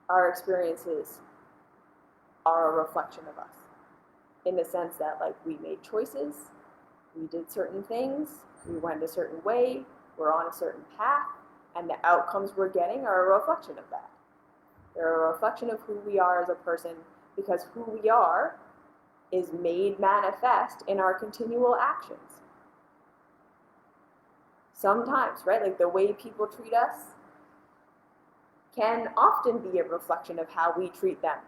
A: our experiences are a reflection of us, in the sense that, like, we made choices, we did certain things, we went a certain way, we're on a certain path, and the outcomes we're getting are a reflection of that. They're a reflection of who we are as a person, because who we are is made manifest in our continual actions. Sometimes, right, like the way people treat us can often be a reflection of how we treat them.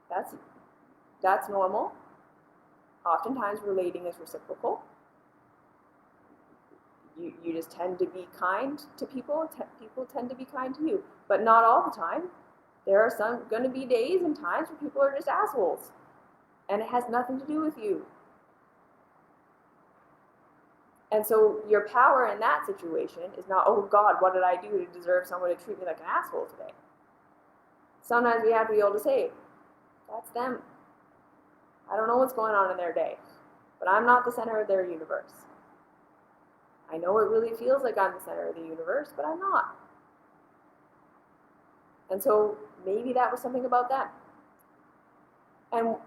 A: That's normal. Oftentimes relating is reciprocal. You just tend to be kind to people. People tend to be kind to you, but not all the time. There are going to be days and times where people are just assholes, and it has nothing to do with you. And so your power in that situation is not, oh God, what did I do to deserve someone to treat me like an asshole today? Sometimes we have to be able to say, that's them. I don't know what's going on in their day, but I'm not the center of their universe. I know it really feels like I'm the center of the universe, but I'm not. And so maybe that was something about them.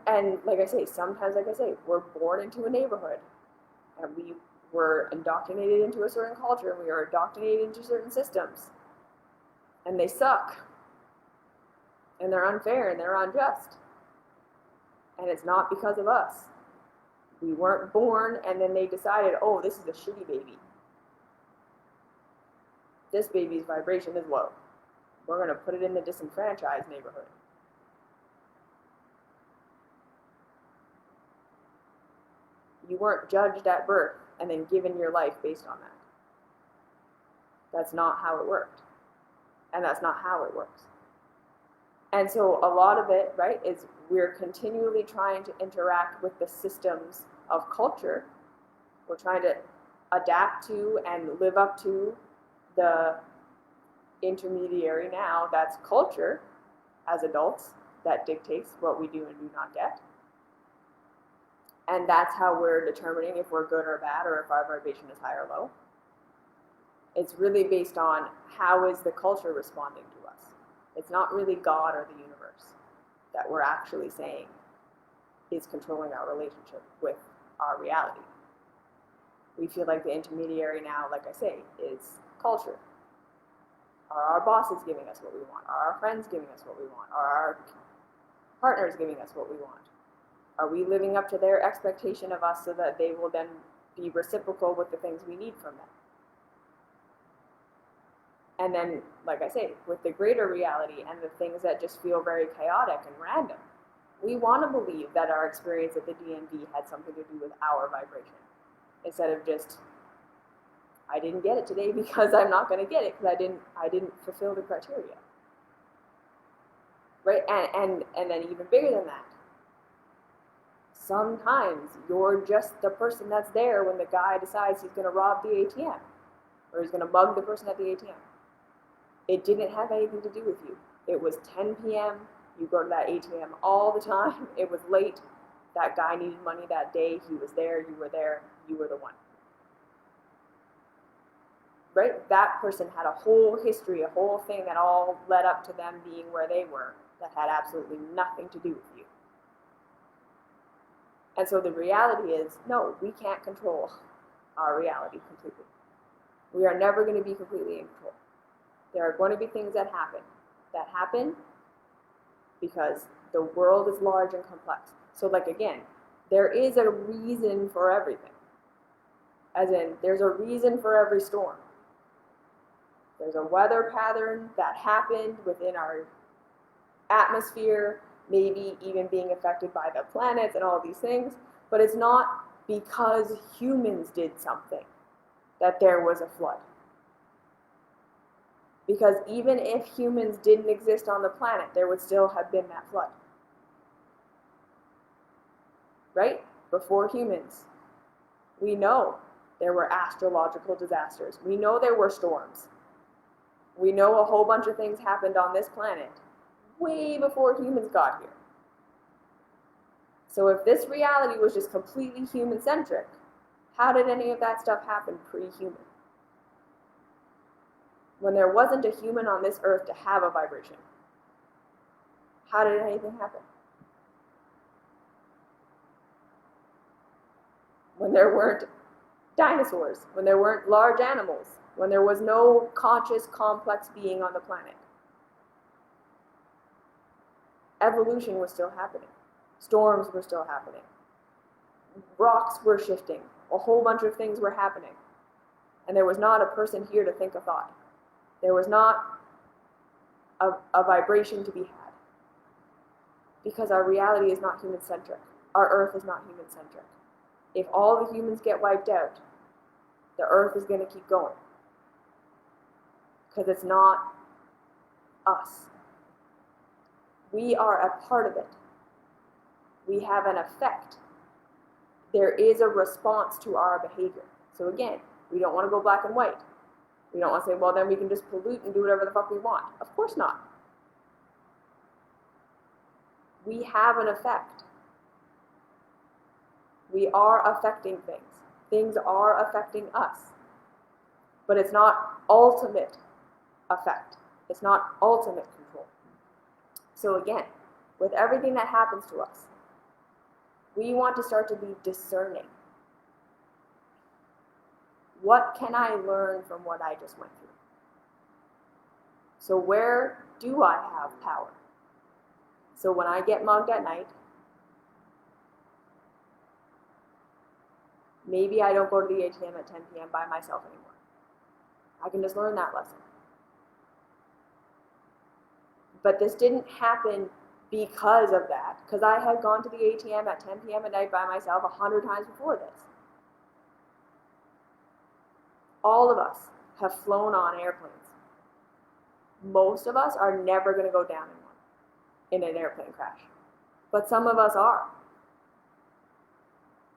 A: And like I say, sometimes, like I say, we're born into a neighborhood, and we were indoctrinated into a certain culture, and we are indoctrinated into certain systems, and they suck, and they're unfair, and they're unjust. And it's not because of us. We weren't born, and then they decided, oh, this is a shitty baby. This baby's vibration is low. We're going to put it in the disenfranchised neighborhood. You weren't judged at birth and then given your life based on that. That's not how it worked. And that's not how it works. And so a lot of it, right, is we're continually trying to interact with the systems of culture We're trying to adapt to and live up to the intermediary now that's culture as adults that dictates what we do and do not get. And that's how we're determining if we're good or bad or if our vibration is high or low. It's really based on how is the culture responding to us. It's not really God or the universe that we're actually saying is controlling our relationship with our reality. We feel like the intermediary now, like I say, is culture. Are our bosses giving us what we want? Are our friends giving us what we want? Are our partners giving us what we want? Are we living up to their expectation of us so that they will then be reciprocal with the things we need from them? And then, like I say, with the greater reality and the things that just feel very chaotic and random, we want to believe that our experience at the DMV had something to do with our vibration. Instead of just, I didn't get it today because I'm not going to get it because I didn't fulfill the criteria. Right? And then even bigger than that, sometimes you're just the person that's there when the guy decides he's going to rob the ATM or he's going to mug the person at the ATM. It didn't have anything to do with you. It was 10 p.m. You go to that ATM all the time. It was late. That guy needed money that day. He was there. You were there. You were the one. Right? That person had a whole history, a whole thing that all led up to them being where they were that had absolutely nothing to do with you. And so the reality is, no, we can't control our reality completely. We are never going to be completely in control. There are going to be things that happen because the world is large and complex. So like again, there is a reason for everything. As in, there's a reason for every storm. There's a weather pattern that happened within our atmosphere, maybe even being affected by the planets and all these things, but it's not because humans did something that there was a flood. Because even if humans didn't exist on the planet, there would still have been that flood. Right? Before humans, we know there were astrological disasters. We know there were storms. We know a whole bunch of things happened on this planet way before humans got here. So if this reality was just completely human-centric, how did any of that stuff happen pre-human? When there wasn't a human on this earth to have a vibration, how did anything happen? When there weren't dinosaurs, when there weren't large animals, when there was no conscious, complex being on the planet. Evolution was still happening. Storms were still happening. Rocks were shifting. A whole bunch of things were happening. And there was not a person here to think a thought. There was not a vibration to be had. Because our reality is not human-centric. Our earth is not human-centric. If all the humans get wiped out, the earth is going to keep going. Because it's not us. We are a part of it. We have an effect. There is a response to our behavior. So again, we don't want to go black and white. We don't want to say, well, then we can just pollute and do whatever the fuck we want. Of course not. We have an effect. We are affecting things. Things are affecting us. But it's not ultimate effect. It's not ultimate control. So again, with everything that happens to us, we want to start to be discerning. What can I learn from what I just went through? So where do I have power? So when I get mugged at night, maybe I don't go to the ATM at 10 p.m. by myself anymore. I can just learn that lesson. But this didn't happen because of that, because I had gone to the ATM at 10 p.m. at night by myself 100 times before this. All of us have flown on airplanes. Most of us are never going to go down in an airplane crash. But some of us are.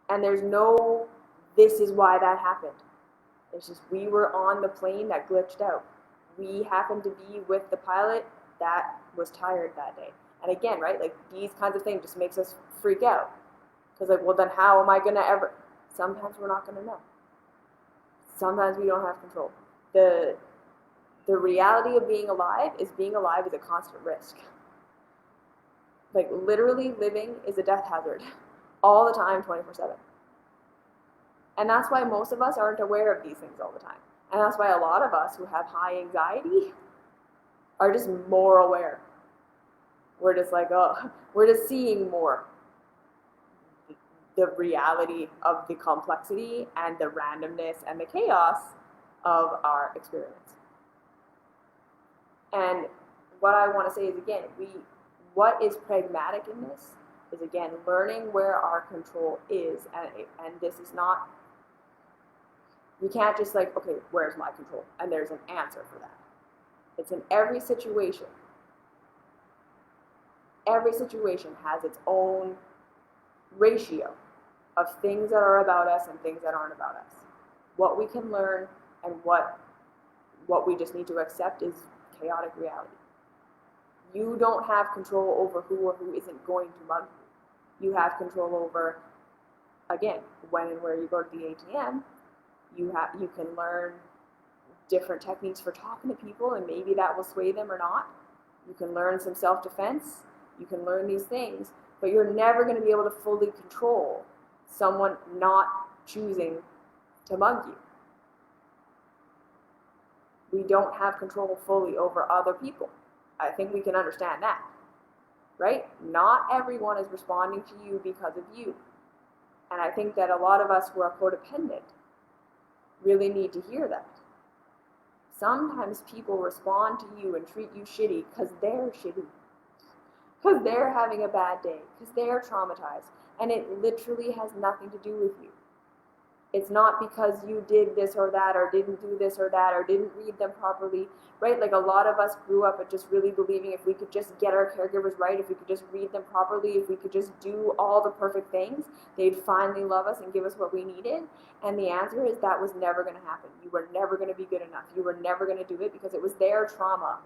A: And there's no this is why that happened. It's just we were on the plane that glitched out. We happened to be with the pilot that was tired that day. And again, right, like these kinds of things just makes us freak out. Because like, well then how am I going to ever... Sometimes we're not going to know. Sometimes we don't have control. The reality of being alive is a constant risk. Like literally living is a death hazard. All the time, 24/7. And that's why most of us aren't aware of these things all the time. And that's why a lot of us who have high anxiety are just more aware. We're just like, oh, we're just seeing more the reality of the complexity and the randomness and the chaos of our experience. And what I want to say is, again, what is pragmatic in this is, again, learning where our control is. And this is not, you can't just like, okay, where's my control? And there's an answer for that. It's in every situation. Every situation has its own ratio of things that are about us and things that aren't about us. What we can learn and what we just need to accept is chaotic reality. You don't have control over who or who isn't going to mug you. You have control over, again, when and where you go to the ATM. You can learn different techniques for talking to people, and maybe that will sway them or not. You can learn some self-defense. You can learn these things, but you're never going to be able to fully control someone not choosing to mug you. We don't have control fully over other people. I think we can understand that, right? Not everyone is responding to you because of you. And I think that a lot of us who are codependent really need to hear that. Sometimes people respond to you and treat you shitty because they're shitty. Because they're having a bad day. Because they're traumatized. And it literally has nothing to do with you. It's not because you did this or that, or didn't do this or that, or didn't read them properly, right? Like a lot of us grew up at just really believing if we could just get our caregivers right, if we could just read them properly, if we could just do all the perfect things, they'd finally love us and give us what we needed. And the answer is that was never going to happen. You were never going to be good enough. You were never going to do it because it was their trauma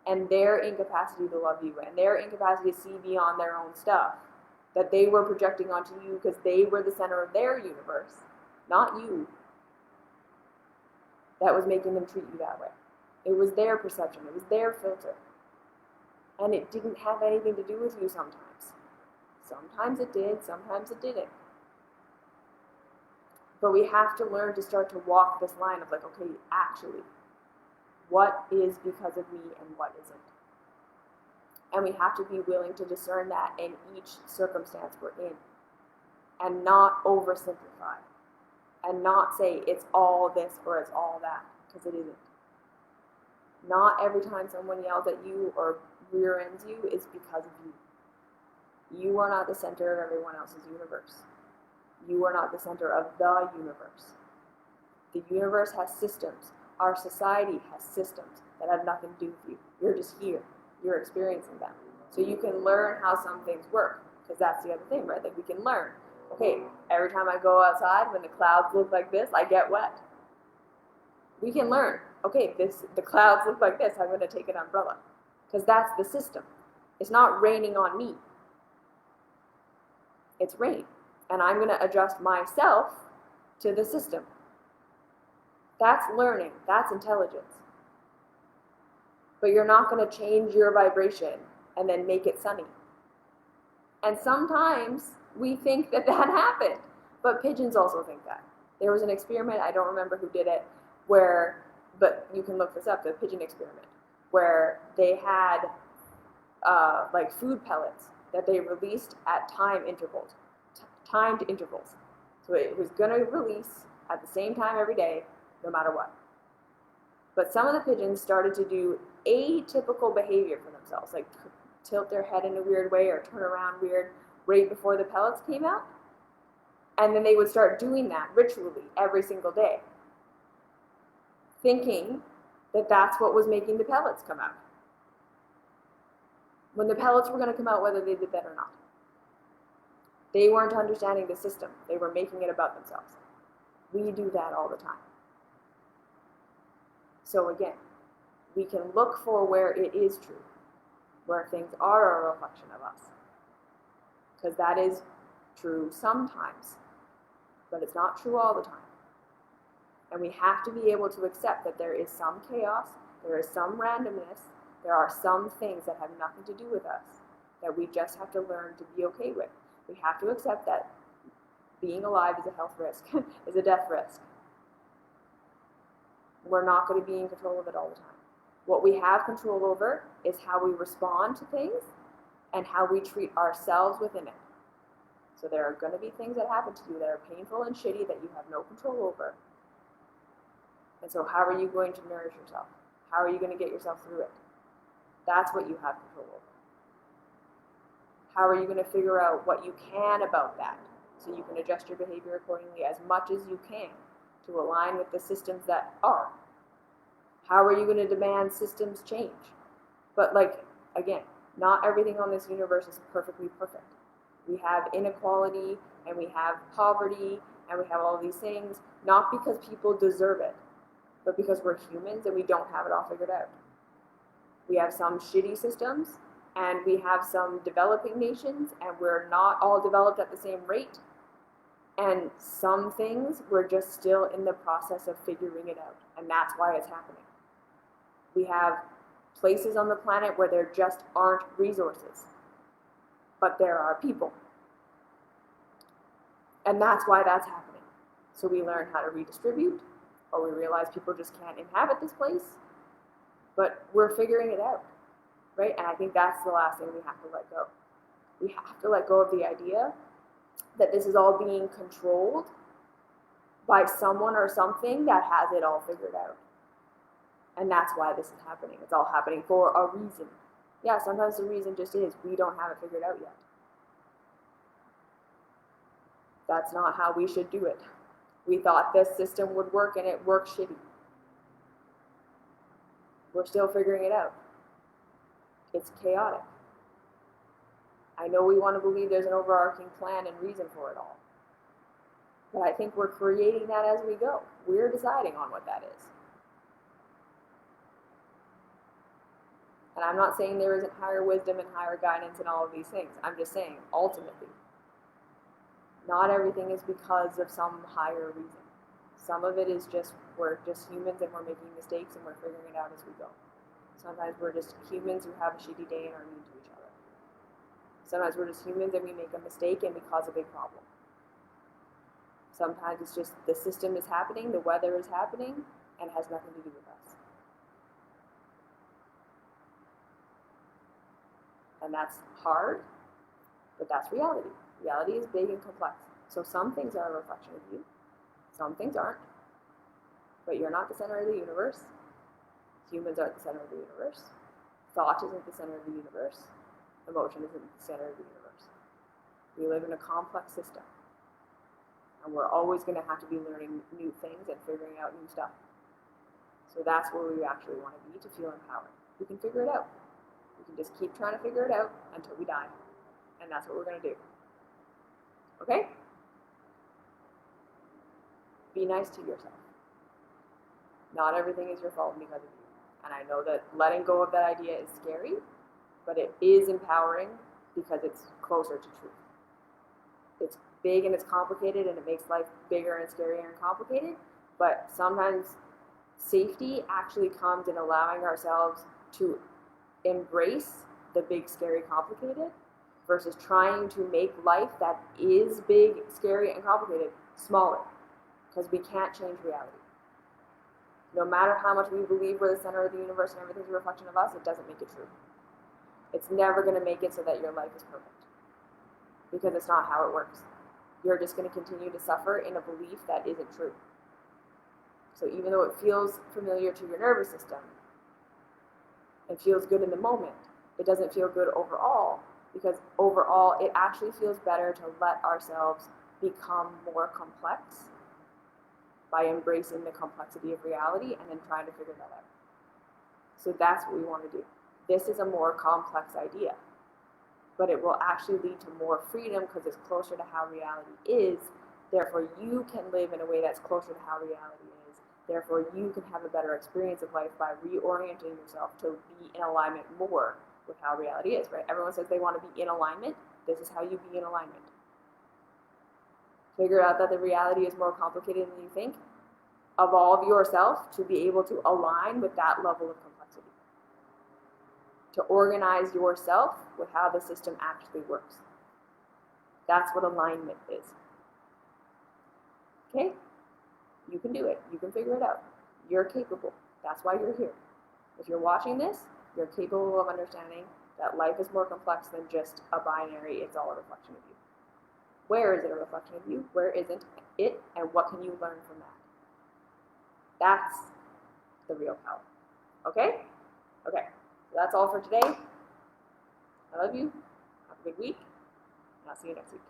A: and their incapacity to love you and their incapacity to see beyond their own stuff that they were projecting onto you because they were the center of their universe, not you, that was making them treat you that way. It was their perception. It was their filter. And it didn't have anything to do with you sometimes. Sometimes it did, sometimes it didn't. But we have to learn to start to walk this line of like, okay, actually, what is because of me and what isn't? And we have to be willing to discern that in each circumstance we're in. And not oversimplify. And not say it's all this or it's all that, because it isn't. Not every time someone yells at you or rear ends you is because of you. You are not the center of everyone else's universe. You are not the center of the universe. The universe has systems. Our society has systems that have nothing to do with you. You're just here. You're experiencing them. So you can learn how some things work, because that's the other thing, right? Like we can learn. Okay, every time I go outside, when the clouds look like this, I get wet. We can learn. Okay, the clouds look like this, I'm going to take an umbrella. Because that's the system. It's not raining on me. It's rain. And I'm going to adjust myself to the system. That's learning. That's intelligence. But you're not going to change your vibration and then make it sunny. And sometimes we think that happened. But pigeons also think that. There was an experiment, I don't remember who did it, but you can look this up, the pigeon experiment, where they had like food pellets that they released at timed intervals. So it was going to release at the same time every day, no matter what. But some of the pigeons started to do atypical behavior for themselves, like tilt their head in a weird way or turn around weird right before the pellets came out. And then they would start doing that ritually every single day, thinking that that's what was making the pellets come out. When the pellets were going to come out, whether they did that or not. They weren't understanding the system. They were making it about themselves. We do that all the time. So again, we can look for where it is true, where things are a reflection of us. Because that is true sometimes, but it's not true all the time. And we have to be able to accept that there is some chaos, there is some randomness, there are some things that have nothing to do with us that we just have to learn to be okay with. We have to accept that being alive is a health risk, is a death risk. We're not going to be in control of it all the time. What we have control over is how we respond to things and how we treat ourselves within it. So there are going to be things that happen to you that are painful and shitty that you have no control over. And so how are you going to nourish yourself? How are you going to get yourself through it? That's what you have control over. How are you going to figure out what you can about that so you can adjust your behavior accordingly as much as you can to align with the systems that are? How are you going to demand systems change? But again, not everything on this universe is perfectly perfect. We have inequality and we have poverty and we have all these things, not because people deserve it, but because we're humans and we don't have it all figured out. We have some shitty systems and we have some developing nations and we're not all developed at the same rate. And some things we're just still in the process of figuring it out. And that's why it's happening. We have places on the planet where there just aren't resources, but there are people. And that's why that's happening. So we learn how to redistribute, or we realize people just can't inhabit this place, but we're figuring it out, right? And I think that's the last thing we have to let go. We have to let go of the idea that this is all being controlled by someone or something that has it all figured out. And that's why this is happening. It's all happening for a reason. Yeah, sometimes the reason just is we don't have it figured out yet. That's not how we should do it. We thought this system would work and it works shitty. We're still figuring it out. It's chaotic. I know we want to believe there's an overarching plan and reason for it all. But I think we're creating that as we go. We're deciding on what that is. And I'm not saying there isn't higher wisdom and higher guidance and all of these things. I'm just saying, ultimately, not everything is because of some higher reason. Some of it is just, we're just humans and we're making mistakes and we're figuring it out as we go. Sometimes we're just humans who have a shitty day and are mean to each other. Sometimes we're just humans and we make a mistake and we cause a big problem. Sometimes it's just the system is happening, the weather is happening, and has nothing to do with us. And that's hard, but that's reality. Reality is big and complex. So some things are a reflection of you, some things aren't. But you're not the center of the universe. Humans aren't the center of the universe. Thought isn't the center of the universe. Emotion isn't the center of the universe. We live in a complex system. And we're always going to have to be learning new things and figuring out new stuff. So that's where we actually want to be to feel empowered. We can figure it out. We can just keep trying to figure it out until we die. And that's what we're going to do. Okay? Be nice to yourself. Not everything is your fault because of you. And I know that letting go of that idea is scary, but it is empowering because it's closer to truth. It's big and it's complicated and it makes life bigger and scarier and complicated, but sometimes safety actually comes in allowing ourselves to embrace the big, scary, complicated versus trying to make life that is big, scary, and complicated smaller, because we can't change reality. No matter how much we believe we're the center of the universe and everything's a reflection of us, it doesn't make it true. It's never going to make it so that your life is perfect, because it's not how it works. You're just going to continue to suffer in a belief that isn't true. So even though it feels familiar to your nervous system, it feels good in the moment, it doesn't feel good overall, because overall it actually feels better to let ourselves become more complex by embracing the complexity of reality and then trying to figure that out. So that's what we want to do. This is a more complex idea, but it will actually lead to more freedom because it's closer to how reality is Therefore, you can live in a way that's closer to how reality is. Therefore, you can have a better experience of life by reorienting yourself to be in alignment more with how reality is, right? Everyone says they want to be in alignment. This is how you be in alignment. Figure out that the reality is more complicated than you think. Evolve yourself to be able to align with that level of complexity. To organize yourself with how the system actually works. That's what alignment is. Okay? You can do it. You can figure it out. You're capable. That's why you're here. If you're watching this, you're capable of understanding that life is more complex than just a binary, it's all a reflection of you. Where is it a reflection of you? Where isn't it? And what can you learn from that? That's the real power. Okay? Okay. So that's all for today. I love you. Have a good week. And I'll see you next week.